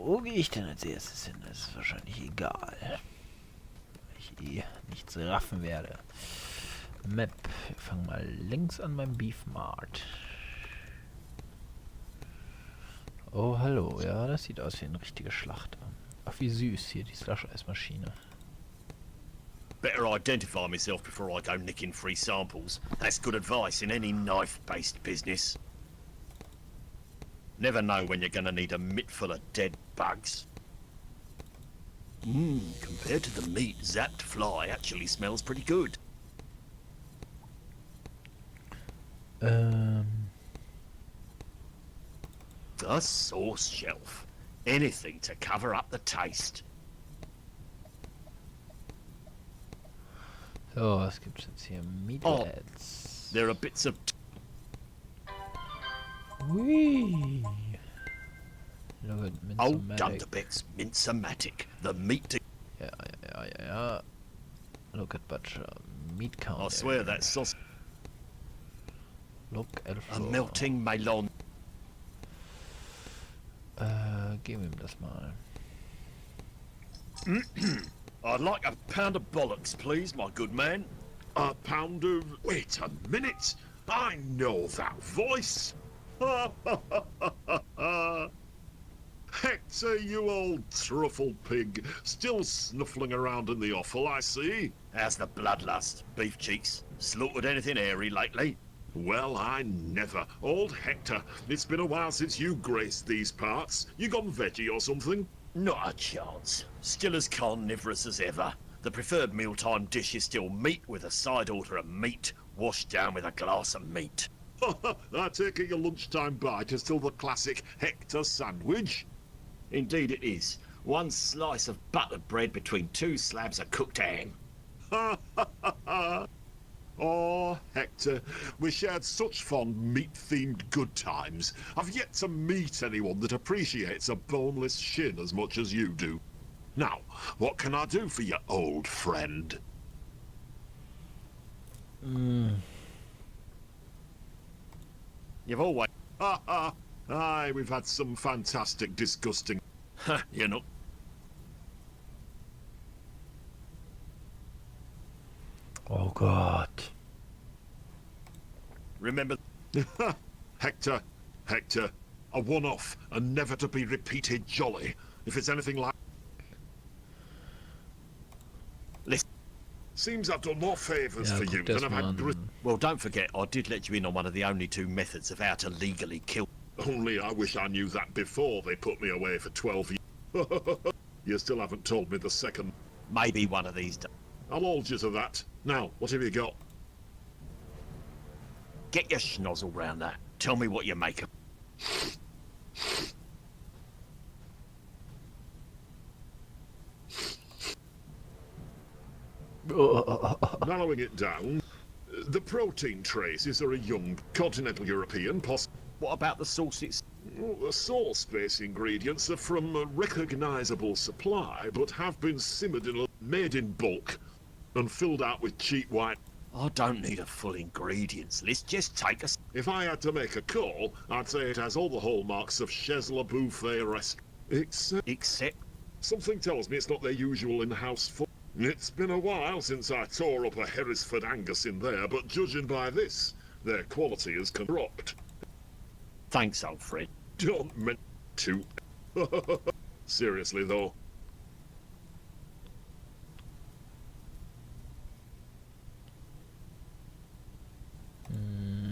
Wo gehe ich denn als erstes hin? Das ist wahrscheinlich egal. Weil ich eh nichts raffen werde. Map. Wir fangen mal links an beim Beef Mart. Oh, hallo. Ja, das sieht aus wie eine richtige Schlacht. Ach, wie süß hier, die Slush-Eismaschine. Better identify myself before I go nicking free samples. That's good advice in any knife-based business. Never know when you're gonna need a mitt full of dead bugs. Compared to the meat, zapped fly actually smells pretty good. The sauce shelf. Anything to cover up the taste. So, was gibt's jetzt hier? Meatheads. There are bits of... Whee! Look at Oh, Mince-O-Matic. Dunderbeck's Mince-O-Matic. The meat... Yeah. Look at Butcher. Meat count. I swear that sauce... Look at A melting melon. Gib ihm das mal. I'd like a pound of bollocks, please, my good man. A pound of... Wait a minute! I know that voice! Hector, you old truffle pig. Still snuffling around in the offal, I see. How's the bloodlust, beef cheeks? Slaughtered anything airy lately? Well, I never. Old Hector, it's been a while since you graced these parts. You gone veggie or something? Not a chance. Still as carnivorous as ever. The preferred mealtime dish is still meat with a side order of meat, washed down with a glass of meat. I take it your lunchtime bite is still the classic Hector sandwich? Indeed it is. One slice of buttered bread between two slabs of cooked ham. Oh, Hector, we shared such fond meat-themed good times. I've yet to meet anyone that appreciates a boneless shin as much as you do. Now, what can I do for you, old friend? You've always... Aye, we've had some fantastic, disgusting... you know... Oh Gott. Remember... Hector, a one-off and never to be repeated jolly. If it's anything like... Listen. Seems I've done more favours Ja, for guck you das than I've mal had grit. an. Well, don't forget, I did let you in on one of the only two methods of how to legally kill... Only I wish I knew that before they put me away for 12 years. You still haven't told me the second. Maybe one of these days. I'll hold you to that. Now, what have you got? Get your schnozzle round that. Tell me what you make of... Narrowing it down, the protein traces are a young continental European, What about the sauce it's... The sauce-based ingredients are from a recognisable supply, but have been simmered made in bulk, and filled out with cheap white. I don't need a full ingredients list, just take a... If I had to make a call, I'd say it has all the hallmarks of Chez Le Buffet restaurant. Except... Something tells me it's not their usual in-house food. It's been a while since I tore up a Hereford Angus in there, but judging by this, their quality is corrupt. Thanks, Alfred. Don't mean to. Seriously, though.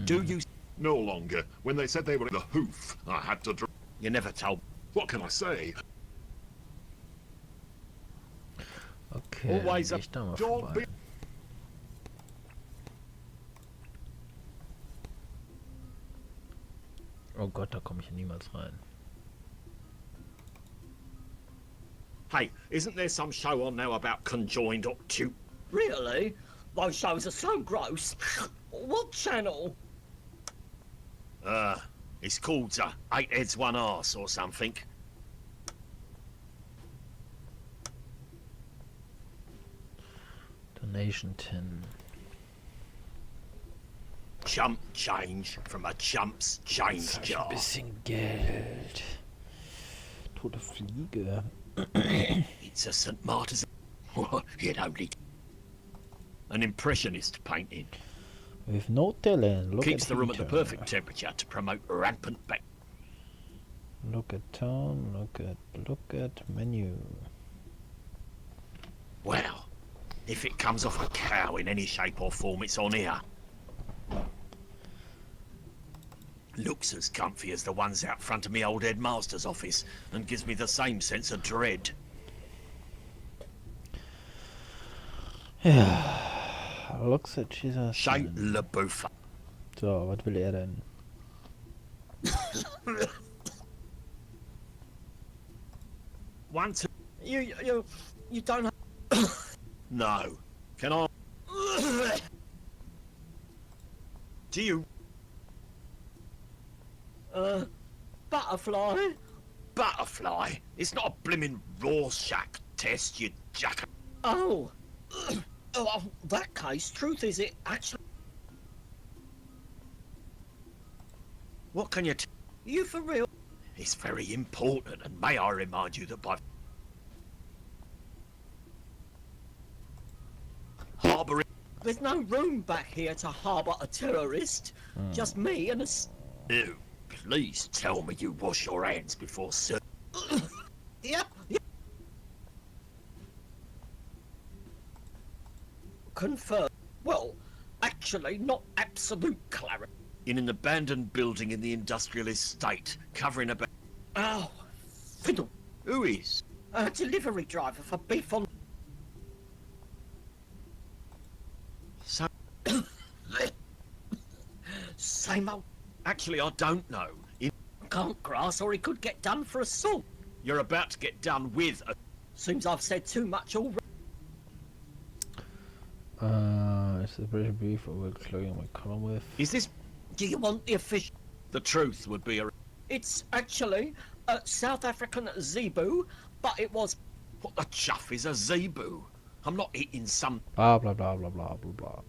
Do you... No longer. When they said they were in the hoof, I had to... You never told... What can I say? Okay, Always dann geh ich da mal Don't vorbei. be... Oh Gott, da komme ich ja niemals rein. Hey, isn't there some show on now about conjoined octu... Really? Those shows are so gross. What channel? It's called 8 Heads 1 Arse or something. Donation 10. Chump change from a chump's change Jetzt hab ich jar. ein bisschen Geld. tote Fliege. It's a St. Martin's. It only. An impressionist painting. With no talent. Look Keeps at the room at the heater. perfect temperature to promote rampant back. Look at town. Look at menu. Well, if it comes off a cow in any shape or form, it's on here. Looks as comfy as the ones out front of me old headmaster's office, and gives me the same sense of dread. Ja. Looks at Jesus. Shea LaBeouf. So, was will er denn? One, two. You don't have... No. Can I? Do you? Butterfly? Butterfly? It's not a blimmin' Rorschach test, you jack. Oh. Oh, that case, truth is it actually... What can you You for real? It's very important, and may I remind you that by harbouring... There's no room back here to harbour a terrorist. Just me and a... Ew, please tell me you wash your hands before sir. Yep. Confirmed. Well, actually, not absolute clarity. In an abandoned building in the industrial estate, covering about... Oh, fiddle. Who is? A delivery driver for beef on... So... Same old... Actually, I don't know. Can't grass or he could get done for assault. You're about to get done with a... Seems I've said too much already. Is the British beef or will clothing my column with? Is this... Do you want the official... The truth would be a... It's actually a South African zebu, but it was... What the chuff is a zebu? I'm not eating some... Blah blah blah blah blah blah blah.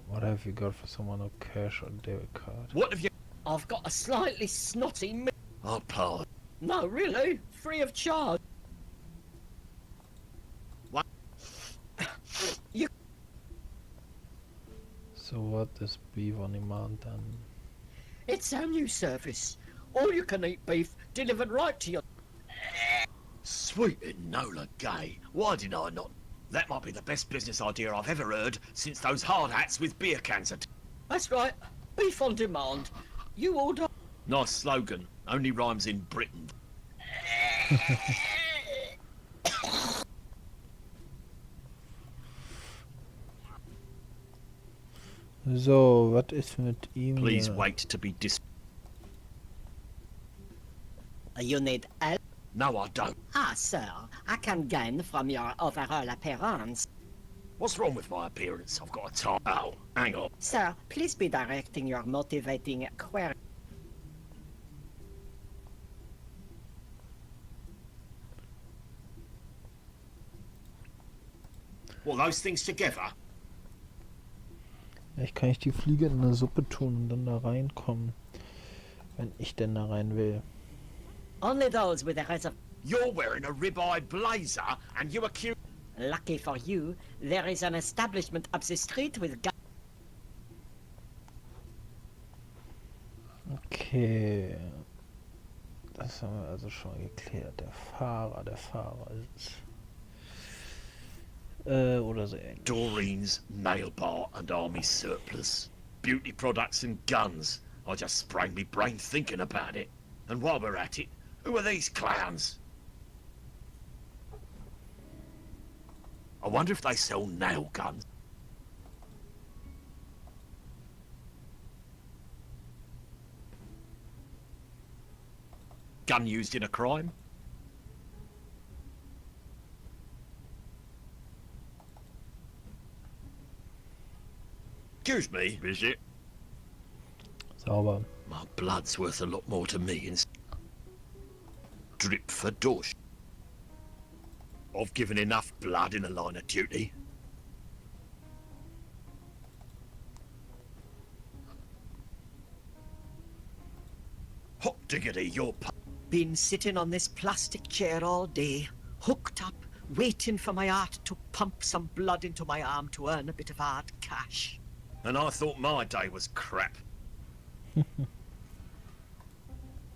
What have you got for someone who cash or debit card? What have you... I've got a slightly snotty... Oh, pal. No, really? Free of charge. What? You... So what is beef on demand then? It's our new service. All you can eat beef delivered right to your... Sweet Enola Gay. Why did I not... That might be the best business idea I've ever heard since those hard hats with beer cans. That's right. Beef on demand. You order... Nice slogan. Only rhymes in Britain. So, was ist mit ihm? Please wait to be dis... You need help? No, I don't. Ah, sir. I can gain from your overall appearance. What's wrong with my appearance? I've got a tie. Oh, hang on. Sir, please be directing your motivating query. Well, those things together? Vielleicht kann ich die Fliege in eine Suppe tun und dann da reinkommen. Wenn ich denn da rein will. Only those with a reserve. You're wearing a ribeye blazer and you accuse... Lucky for you, there is an establishment up the street with... Okay. Das haben wir also schon geklärt. Der Fahrer ist es. Oder so ähnlich. Doreen's nail bar and army surplus. Beauty products and guns. I just sprained me brain thinking about it. And while we're at it, who are these clowns? I wonder if they sell nail guns. Gun used in a crime? Excuse me, is it? Sauber. My blood's worth a lot more to me in drip for dosh. I've given enough blood in a line of duty. Hot diggity, you're Been sitting on this plastic chair all day, hooked up, waiting for my heart to pump some blood into my arm to earn a bit of hard cash. And I thought my day was crap.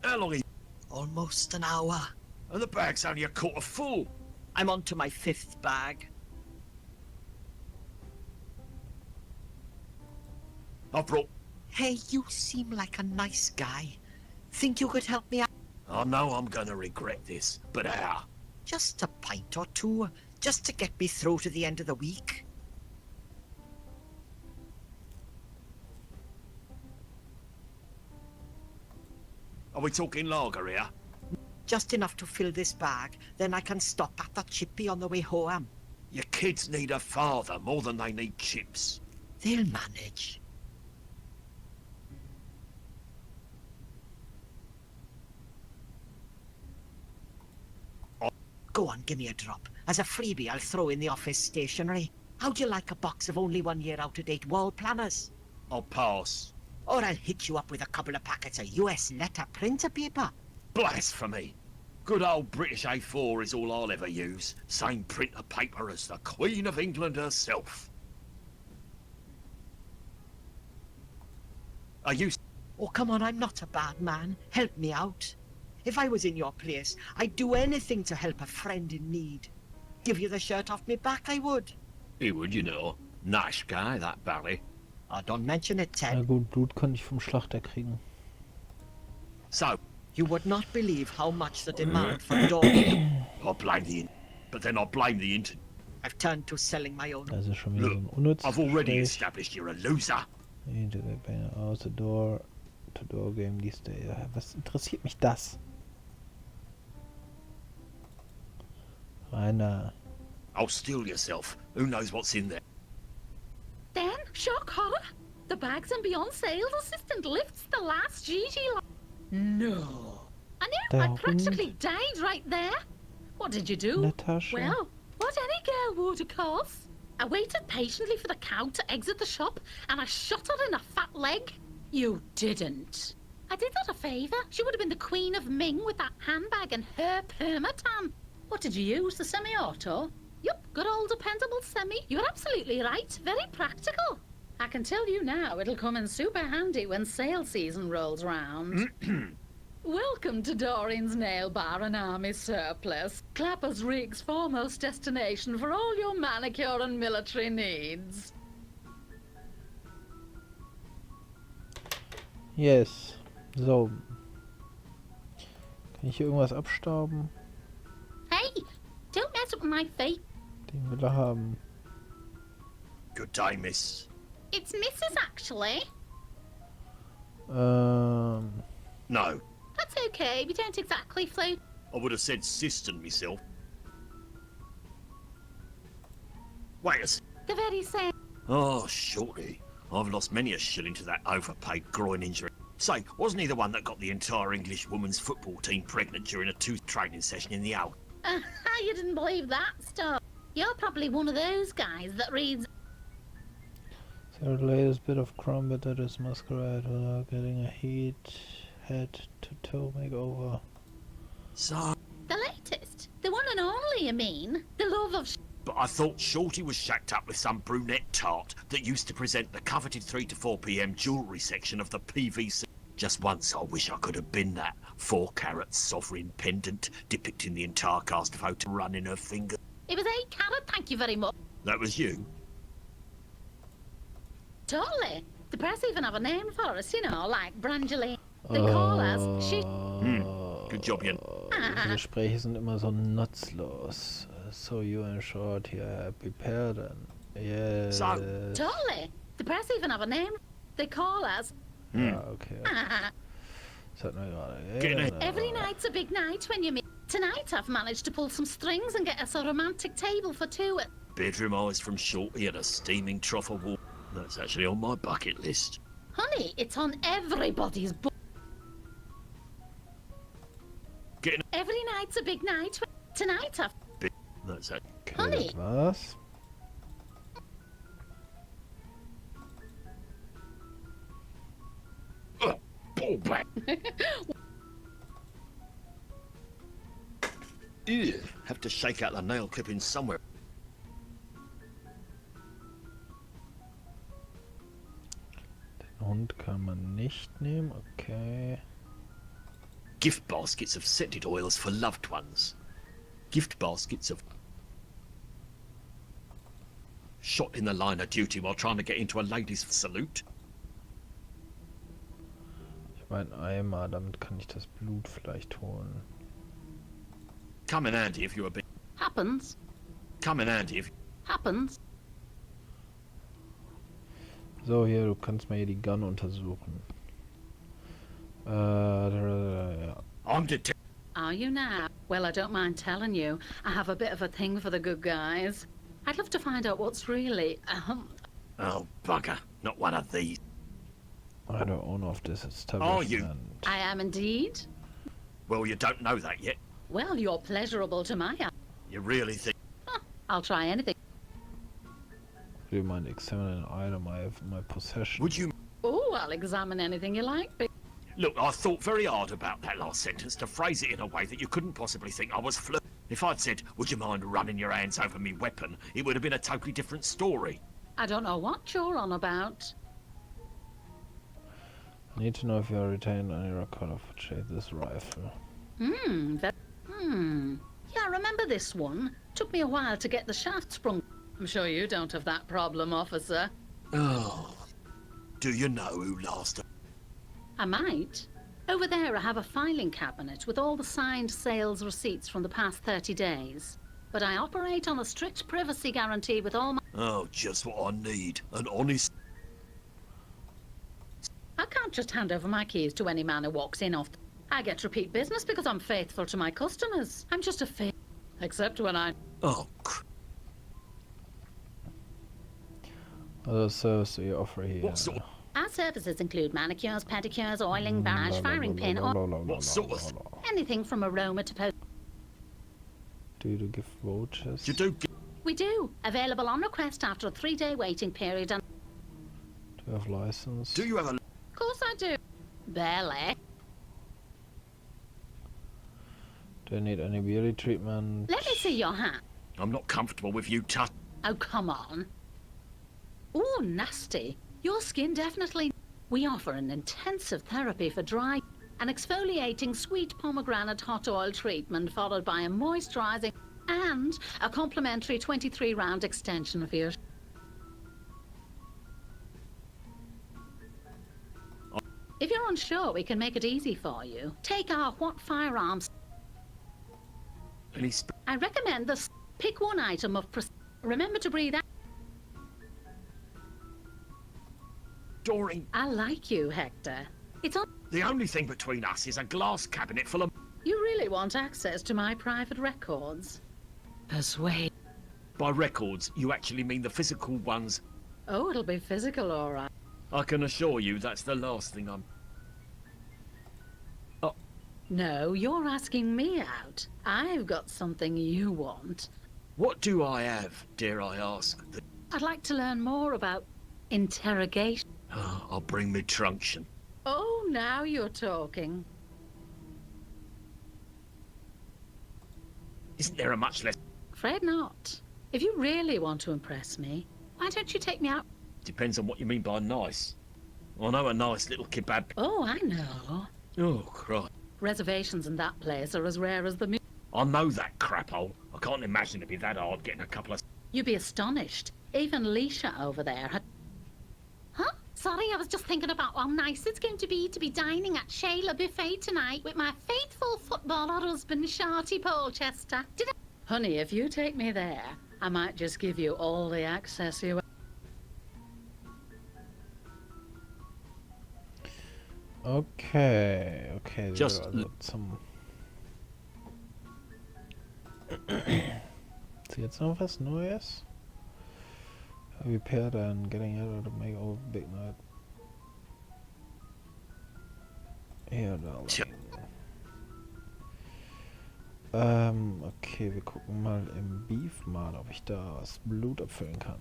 How long are you... Almost an hour. And the bag's only a quarter full. I'm on to my 5th bag. I brought... Hey, you seem like a nice guy. Think you could help me out? I know I'm gonna regret this, but how? Just a pint or two, just to get me through to the end of the week. Are we talking lager here? Just enough to fill this bag, then I can stop at the chippy on the way home. Your kids need a father more than they need chips. They'll manage. Go on, give me a drop. As a freebie, I'll throw in the office stationery. How'd you like a box of only 1 year out-of-date wall planners? I'll pass. Or I'll hit you up with a couple of packets of US letter printer paper. Blasphemy. Good old British A4 is all I'll ever use. Same printer paper as the Queen of England herself. Are you... Oh, come on, I'm not a bad man. Help me out. If I was in your place, I'd do anything to help a friend in need. Give you the shirt off me back, I would. He would, you know. Nice guy, that Barry. Oh, don't mention it, Na Ted. gut, Blut konnte ich vom Schlachter kriegen. So, You would not believe how much the demand for dog. I blame the... But then I blame the internet. I've turned to selling my own. Das ist schon wieder so ein Look, unnützes I've already Gespräch. established you're a loser. Integrate Banner aus the door to door game these days. Ja, was interessiert mich das? Rainer. Oh, still yourself. Who knows what's in there? Then, shock horror, the bags and beyond sales assistant lifts the last Gigi No. I know, I Darum- practically died right there. What did you do? Natascha. Well, what any girl would, of course. I waited patiently for the cow to exit the shop, and I shot her in the fat leg. You didn't. I did her a favour. She would have been the Queen of Ming with that handbag and her permatan. What did you use, the semi-auto? Yup, good old dependable semi. You're absolutely right. Very practical. I can tell you now, it'll come in super handy when sale season rolls round. Welcome to Doreen's Nail Bar and Army Surplus. Clapper's Rig's foremost destination for all your manicure and military needs. Yes. So. Kann ich hier irgendwas abstauben? Hey, don't mess up my feet. Den will er haben. Good day, miss. It's Mrs. actually. No, That's okay, we don't exactly float. I would have said cistern myself. Wait a sec. The very same. Oh, shorty. I've lost many a shilling to that overpaid groin injury. Say, wasn't he the one that got the entire English women's football team pregnant during a tooth training session in the Alps? You didn't believe that stuff. You're probably one of those guys that reads. So the latest bit of crumb that is masquerade without getting a head to toe makeover. So, The latest. The one and only, I mean. The love of but I thought Shorty was shacked up with some brunette tart that used to present the coveted 3 to 4 p.m. jewellery section of the PVC. Just once I wish I could have been that 4-carat sovereign pendant depicting the entire cast of Hotel running her finger. It was 8 carat, thank you very much. That was you? Totally. The press even have a name for us, you know, like Brangeline. They call us she. Good job, Jan. Diese Gespräche sind immer so nutzlos. So you in short here prepared and yes. Totally. The press even have a name. They call us. Ja, okay. Das hatten wir gerade. Get it. Every night's a big night when you meet. Tonight I've managed to pull some strings and get us a romantic table for two. Bedroom eyes from Shorty and a steaming trough of water. That's actually on my bucket list. Honey, it's on everybody's book. Getting Every night's a big night. Tonight I've. That's it. Okay, Honey. das war's. Pull back. Ew, have to shake out the nail clippings somewhere. Den Hund kann man nicht nehmen, okay. Gift baskets of scented oils for loved ones. Gift baskets of... Shot in the line of duty while trying to get into a ladies' salute. Ich habe einen Eimer, damit kann ich das Blut vielleicht holen. Come in handy if you're a bit... Happens. Come in handy if... Happens. So, hier, du kannst mal hier die Gun untersuchen. Ja. I'm detected. Are you now? Well, I don't mind telling you. I have a bit of a thing for the good guys. I'd love to find out what's really... Oh, bugger. Not one of these. I don't own of this Are you? establishment. I am indeed. Well, you don't know that yet. Well, you're pleasurable to my eye. You really think... I'll try anything. Do you mind examining an item I have in my possession? Would you... Oh, I'll examine anything you like. Look, I thought very hard about that last sentence to phrase it in a way that you couldn't possibly think I was flirting. If I'd said, would you mind running your hands over me weapon, it would have been a totally different story. I don't know what you're on about. I need to know if you are retaining any record of this rifle. Yeah, I remember this one. Took me a while to get the shaft sprung. I'm sure you don't have that problem, officer. Oh. Do you know who last... I might. Over there I have a filing cabinet with all the signed sales receipts from the past 30 days. But I operate on a strict privacy guarantee with all my... Oh, just what I need. An honest... I can't just hand over my keys to any man who walks in off... I get repeat business because I'm faithful to my customers. I'm just a except when I... Oh, Other service do you offer here? What sort of... Our services include manicures, pedicures, oiling, barrage, firing pin, or What sort of... anything from aroma to post. Do you give vouchers? You do... We do. Available on request after a 3-day waiting period and... Do you have license? Do you have a... Of course I do. Barely. Do you need any beauty treatment? Let me see your hat. I'm not comfortable with you touch... Oh, come on. Ooh, nasty. Your skin definitely... We offer an intensive therapy for dry... An exfoliating sweet pomegranate hot oil treatment followed by a moisturizing... And a complimentary 23-round extension for your... If you're unsure, we can make it easy for you. Take our what firearms... Any I recommend the... Pick one item of... Remember to breathe out... storing... I like you, Hector. It's on... The only thing between us is a glass cabinet full of... You really want access to my private records? Persuade... By records, you actually mean the physical ones. Oh, it'll be physical, all right. I can assure you that's the last thing I'm... No, you're asking me out. I've got something you want. What do I have, dare I ask? I'd like to learn more about interrogation. Oh, I'll bring me truncheon. Oh, now you're talking. Isn't there a much less... Afraid not. If you really want to impress me, why don't you take me out? Depends on what you mean by nice. I know a nice little kebab... Oh, I know. Oh, Christ. Reservations in that place are as rare as the music. I know that craphole. I can't imagine it'd be that hard getting a couple of... You'd be astonished. Even Leisha over there had... Huh? Sorry, I was just thinking about how nice it's going to be dining at Shayla Buffet tonight with my faithful footballer husband, Shorty Polchester. Did I... Honey, if you take me there, I might just give you all the access you... Okay, okay. Just there are some... Ist jetzt noch was Neues? Repaired and getting out of the make over big night. Hier, darling. Okay, wir gucken mal im Beefmart, ob ich da das Blut abfüllen kann.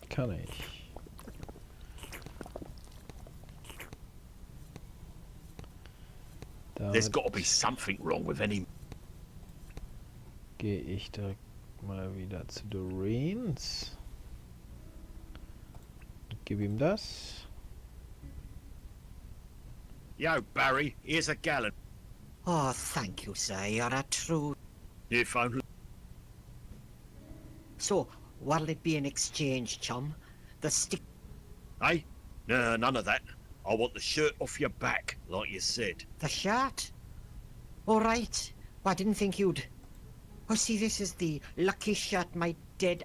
Kann ich. There's Damit got to be something wrong with any... gehe ich direkt mal wieder zu Doreens. Gib ihm das. Yo, Barry, here's a gallon. Oh, thank you, sir. You're a true... If only... So, what'll it be in exchange, chum? The stick... Hey? No, none of that. I want the shirt off your back, like you said. The shirt? All right. Well, I didn't think you'd... Oh, see, this is the lucky shirt my dead...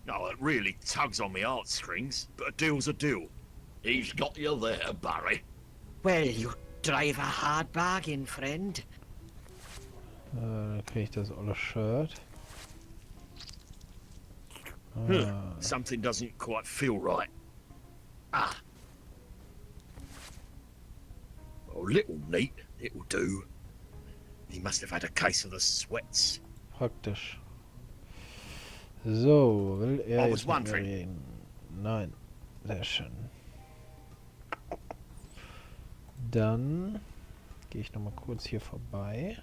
No, it really tugs on me heartstrings, but a deal's a deal. He's got you there, Barry. Well, you drive a hard bargain, friend. Dann kriege ich das olle Shirt. Something doesn't quite feel right. Ah. Oh, little neat, it'll do. He must have had a case of the sweats. Praktisch. So, will I er was jetzt mit mir wondering. reden? Nein. Sehr schön. Dann gehe ich nochmal kurz hier vorbei.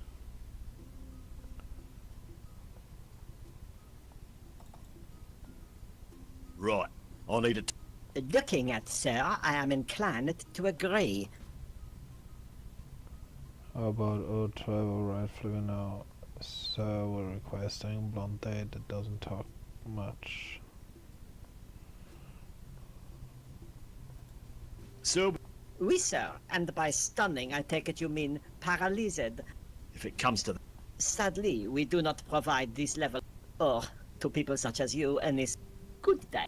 Right, I need a... Looking at, sir, I am inclined to agree. How about old travel rifle now? Sir will require staying blonde date that doesn't talk much. So, Oui, sir, and by stunning, I take it you mean paralyzed. if it comes to... Sadly, we do not provide this level, or to people such as you, and this good day.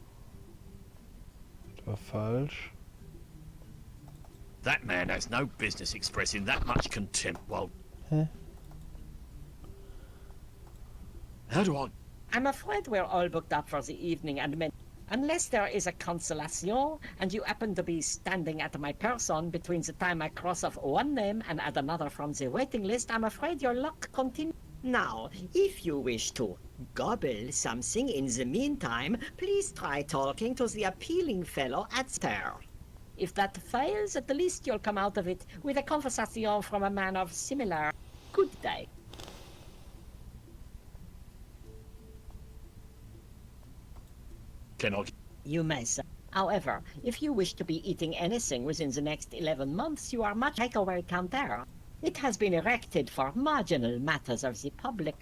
Das war falsch. That man has no business expressing that much contempt while... Hä? How do I... I'm afraid we're all booked up for the evening, and unless there is a consolation, and you happen to be standing at my person between the time I cross off one name and add another from the waiting list, I'm afraid your luck continues. Now, if you wish to gobble something in the meantime, please try talking to the appealing fellow at Star. If that fails, at the least you'll come out of it with a conversation from a man of similar good day. Can I... You may, sir. However, if you wish to be eating anything within the next 11 months, you are much takeaway counter. It has been erected for marginal matters of the public.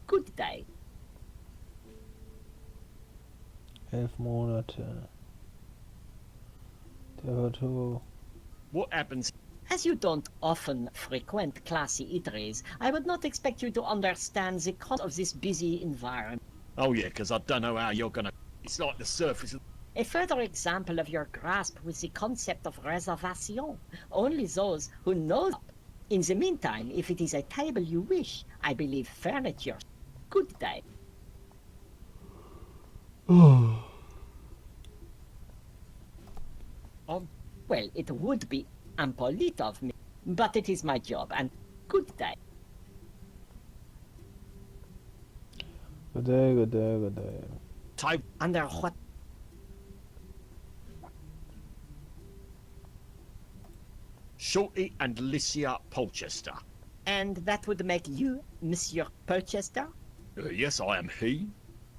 Good day. 11 Monate. Der hört hoch. What happens... As you don't often frequent classy eateries, I would not expect you to understand the cost of this busy environment. Oh yeah, because I don't know how you're gonna... It's like the surface of... A further example of your grasp with the concept of reservation. Only those who know. In the meantime, if it is a table you wish, I believe furniture. Good day. Well, it would be impolite of me, but it is my job, and good day. Good day, good day, good day. Table... Under what? Shorty and Licia Polchester. And that would make you Monsieur Purchester? Yes, I am he.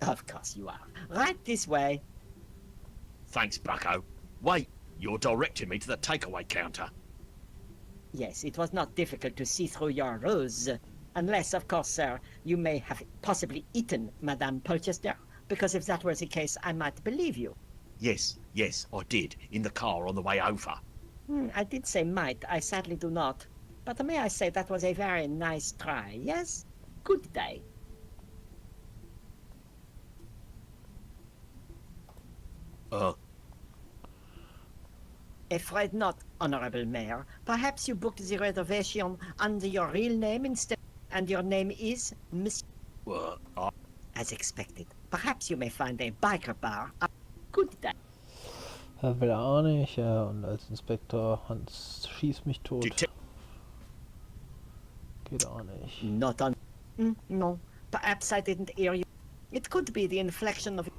Of course you are. Right this way. Thanks, bucko. Wait, you're directing me to the takeaway counter. Yes, it was not difficult to see through your ruse. Unless, of course, sir, you may have possibly eaten Madame Polchester, because if that were the case, I might believe you. Yes, I did, in the car on the way over. I did say might, I sadly do not. But may I say that was a very nice try, yes? Good day. Afraid not, Honorable Mayor. Perhaps you booked the reservation under your real name instead, and your name is Monsieur... Well, As expected. Perhaps you may find a biker bar. Good day. Das will er auch nicht, ja, und als Inspektor Hans schießt mich tot. Geht auch nicht. Not on... no. Perhaps I didn't hear you. It could be the inflection of...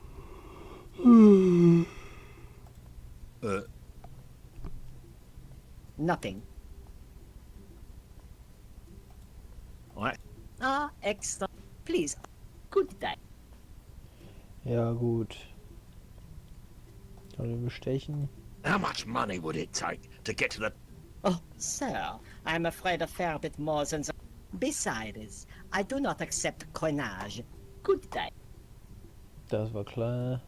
Nothing. extra. Please, good day. Ja, gut. Kann ich bestechen? How much money would it take to get to the... Oh, sir, I'm afraid a fair bit more than that. Besides, I do not accept coinage. Good day. Das war klar.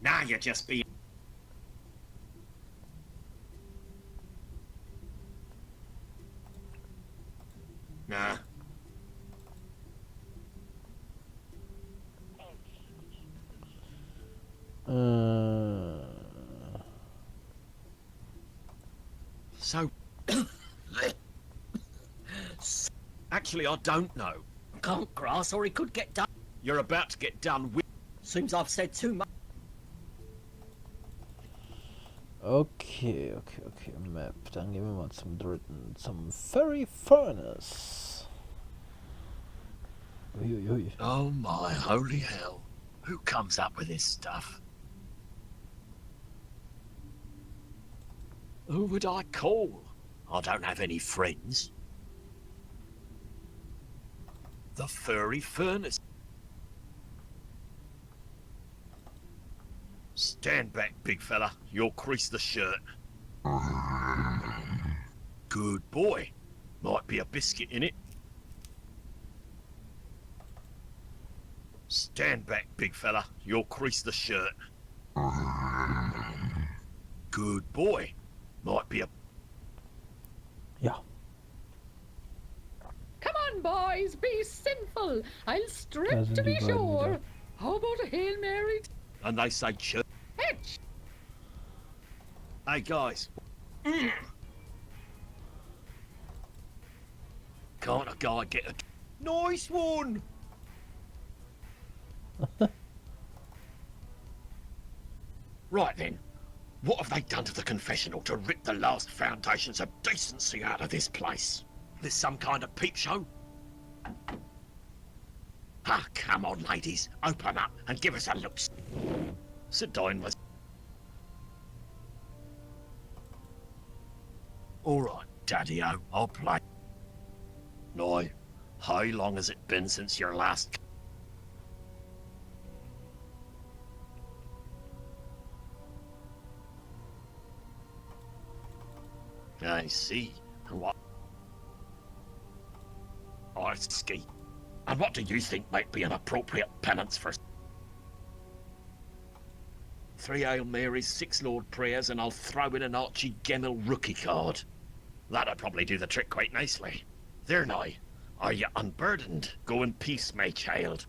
Now you're just being... Nah. So... Actually, I don't know. Can't grass or he could get done. You're about to get done with... Seems I've said too much. Okay, Map. Dann gehen wir mal zum dritten, zum Furry Furnace. Uiuiui. Oh my holy hell. Who comes up with this stuff? Who would I call? I don't have any friends. The Furry Furnace. Stand back, big fella. You'll crease the shirt. Good boy. Might be a biscuit in it. Stand back, big fella. You'll crease the shirt. Good boy. Might be a... Ja. Come on, boys, be sinful. I'll Da strip sind to die be beiden sure. wieder. How about a Hail Mary? And they say church. Hitch! Hey, guys. Can't a guy get a... Nice one! Right then. What have they done to the confessional to rip the last foundations of decency out of this place? This some kind of peep show? Ah, come on, ladies. Open up and give us a look. Sit down, miss. All right, Daddy-O, I'll play. Now, how long has it been since your last... I see. And what... Ski. And what do you think might be an appropriate penance for... 3 Hail Marys, 6 Lord Prayers, and I'll throw in an Archie Gemmell rookie card. That'll probably do the trick quite nicely. There now. Are you unburdened? Go in peace, my child.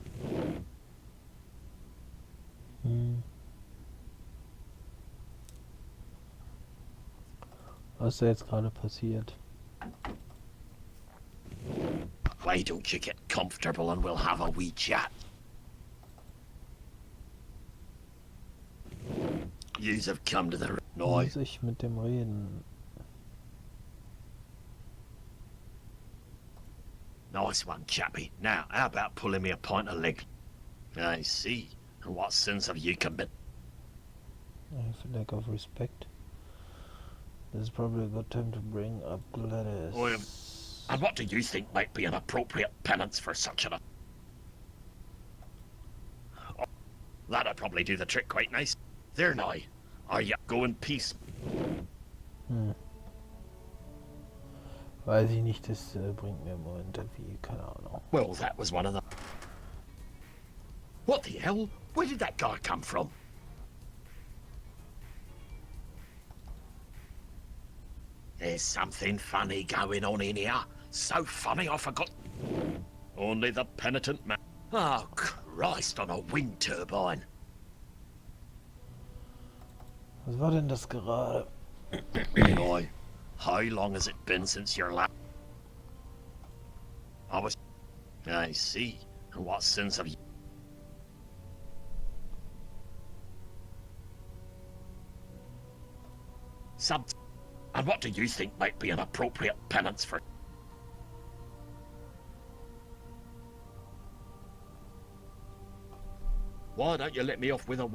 Was ist da jetzt gerade passiert? Why don't you get comfortable and we'll have a wee chat? Yous have come to the... No. Muss ich mit dem reden? Nice one, chappie. Now, how about pulling me a pint of leg? I see. And what sins have you committed? I have a lack of respect. This is probably a good time to bring up Gladys. And what do you think might be an appropriate penance for such an... That'll probably do the trick quite nice. There now. Are you... Go in peace. Weiß ich nicht, das bringt mir im Moment irgendwie, keine Ahnung. Well, that was one of the... What the hell? Where did that guy come from? There's something funny going on in here. So funny I forgot... Only the penitent man... Oh, Christ on a wind turbine. Was war denn das gerade? Boy, how long has it been since your last... I see. And what sins have you... And what do you think might be an appropriate penance for... Why don't you let me off with a...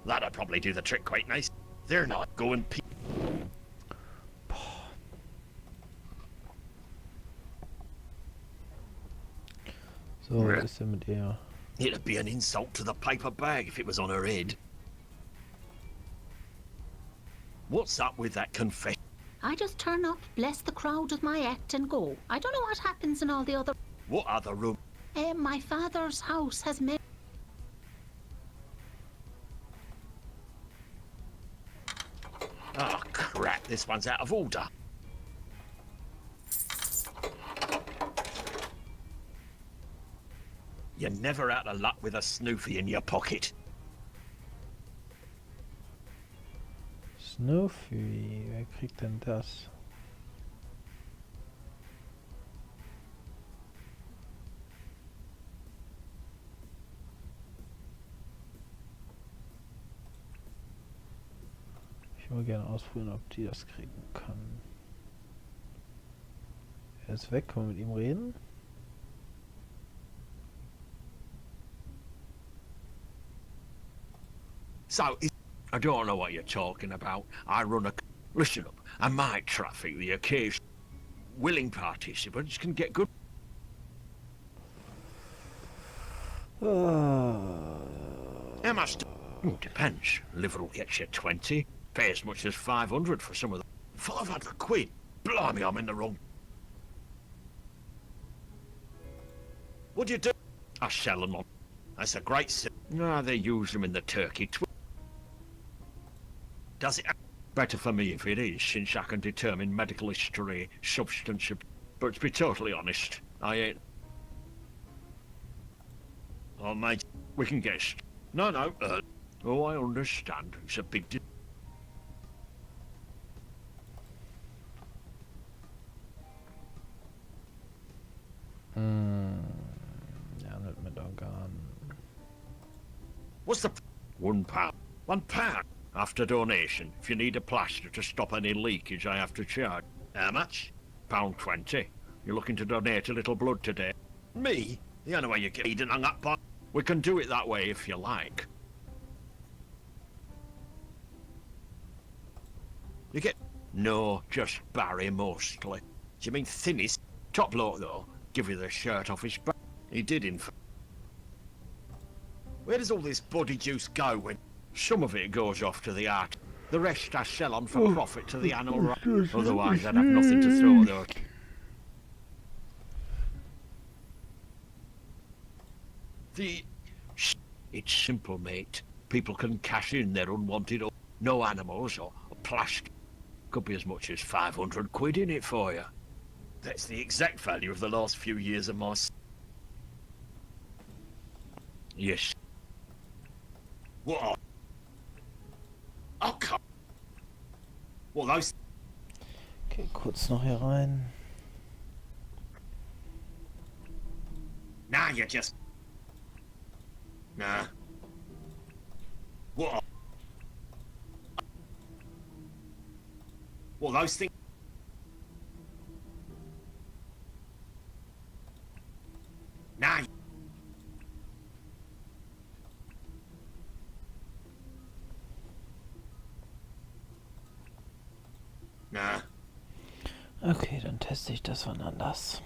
That'll probably do the trick quite nice. They're not going... So, was ist denn mit ihr? It'd be an insult to the paper bag if it was on her head. What's up with that confession? I just turn up, bless the crowd with my act, and go. I don't know what happens in all the other... What other room? My father's house has many... Oh, crap, this one's out of order. You're never out of luck with a Snoofy in your pocket. Snoofy, wer kriegt denn das? Ich würde gerne ausprobieren, ob die das kriegen kann. Er ist weg, können wir mit ihm reden? So, I don't know what you're talking about. I run a... Listen up, I might traffic the occasion. Willing participants can get good... How much... Depends. Liverpool gets you 20. Pay as much as 500 for some of them. 500 quid? Blimey, I'm in the wrong... What do you do? I sell them on... That's a great... No, they use them in the turkey... Does it... Better for me if it is, since I can determine medical history, substance... But to be totally honest, I ain't... Oh, mate, we can guess. No, oh, I understand. It's a big... Ja, nicht mit Organen. What's the... £1. £1? After donation. If you need a plaster to stop any leakage, I have to charge. How much? £1.20. You're looking to donate a little blood today? Me? The only way you get eaten hung up by... We can do it that way if you like. You get... No, just Barry mostly. Do you mean thinnest? Top bloke though. Give you the shirt off his back. He did in fact. Where does all this body juice go when... Some of it goes off to the art. The rest I sell on for profit to the animal right. Otherwise I'd have nothing to throw though. It's simple, mate. People can cash in their unwanted... No animals or plastic. Could be as much as 500 quid in it for you. That's the exact value of the last few years of my... Yes. What? Oh, come... Well, those... Okay, kurz noch hier rein. Nah, you just... Nah. What? Well, those things... Nah. Nah. Okay, dann teste ich das wann anders.